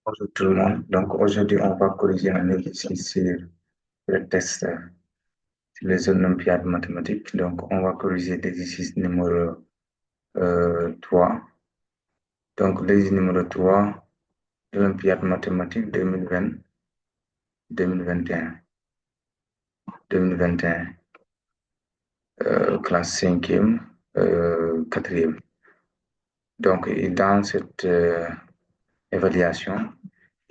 Bonjour tout le monde. Donc aujourd'hui, on va corriger un exercice sur le test sur les olympiades mathématiques. Donc on va corriger l'exercice numéro 3. Donc l'exercice numéro 3, olympiade mathématiques 2020, 2021, 2021, classe 5e, 4e. Donc dans cette évaluation,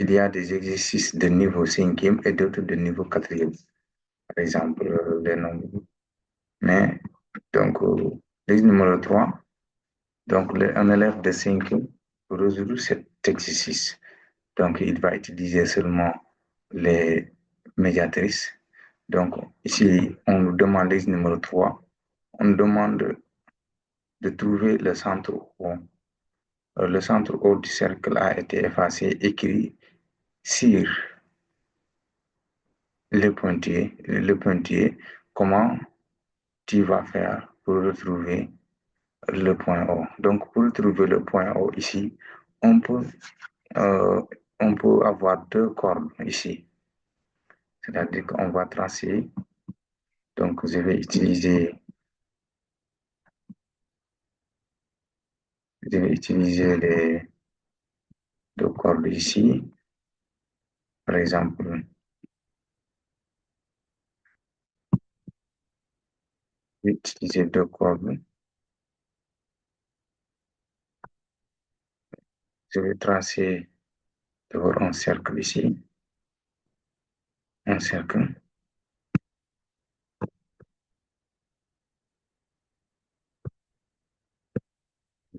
il y a des exercices de niveau 5e et d'autres de niveau 4e. Par exemple, les nombres. Mais, donc, l'exercice numéro 3, donc, un élève de 5 pour résoudre cet exercice. Donc, il va utiliser seulement les médiatrices. Donc, ici, on nous demande l'exercice numéro 3, on nous demande de trouver le centre O. Le centre O du cercle a été effacé, écrit sur le pointillé, comment tu vas faire pour retrouver le point O. Donc, pour trouver le point O ici, on peut, euh, on peut avoir deux cordes ici. C'est-à-dire qu'on va tracer. Donc, je vais utiliser les deux cordes ici. Par exemple, je vais utiliser deux cordes. Je vais tracer d'abord un cercle ici. Un cercle.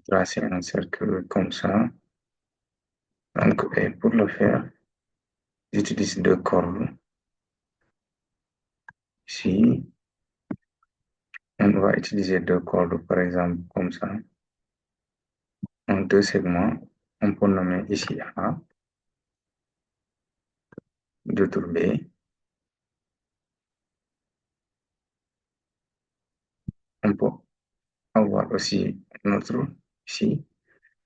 Tracer un cercle comme ça. Donc, et pour le faire, j'utilise deux cordes. Ici, on va utiliser deux cordes, par exemple, comme ça. En deux segments, on peut nommer ici A, d'autre B. On peut avoir aussi notre ici.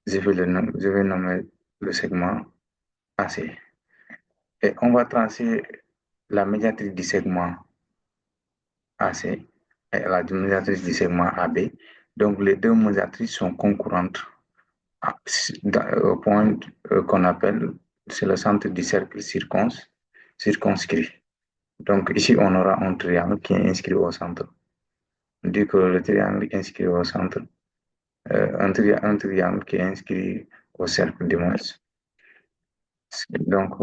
Je vais nommer le segment AC. Et on va tracer la médiatrice du segment AC et la médiatrice du segment AB. Donc, les deux médiatrices sont concurrentes au point qu'on appelle, c'est le centre du cercle circonscrit. Donc, ici, on aura un triangle qui est inscrit au centre. On dit que le triangle est inscrit au centre, un triangle qui est inscrit au cercle du moins. Donc,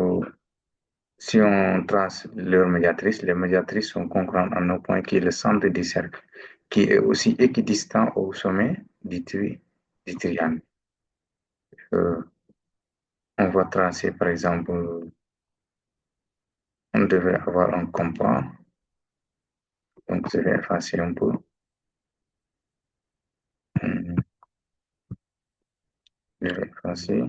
si on trace leur médiatrice, les médiatrices sont concurrentes en un point qui est le centre du cercle, qui est aussi équidistant au sommet du triangle. On va tracer, par exemple, on devait avoir un compas. Donc, je vais effacer un peu. Je vais effacer.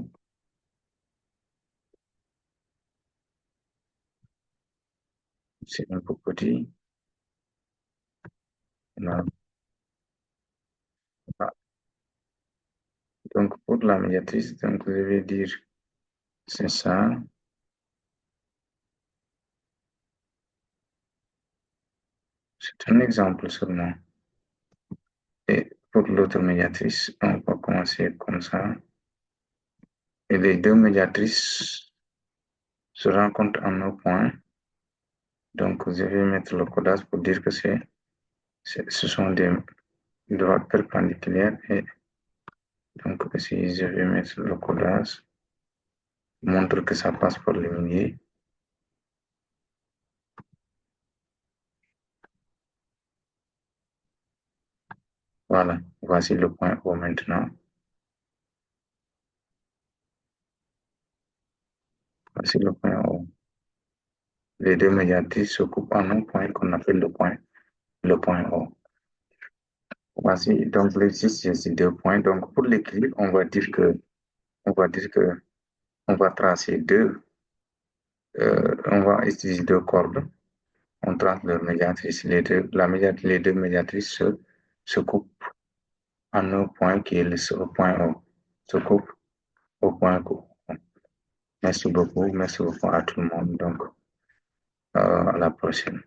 C'est un peu petit. Non. Donc, pour la médiatrice, donc, je vais dire, c'est ça. C'est un exemple seulement. Et pour l'autre médiatrice, on va commencer comme ça. Et les deux médiatrices se rencontrent en un point. Donc, je vais mettre le codage pour dire que ce sont des droites perpendiculaires. Et donc, ici, je vais mettre le codage. Montre que ça passe par le milieu. Voilà, voici le point O maintenant. Voici le point O. Les deux médiatrices se coupent en un point qu'on appelle le point O. Voici donc l'exercice, ces deux points. Donc pour l'équilibre, on va tracer on va utiliser deux cordes. On trace leur médiatrice. Les deux médiatrices se coupent en un point qui est le point O. Se coupent au point O. Merci beaucoup à tout le monde. Donc, à la prochaine.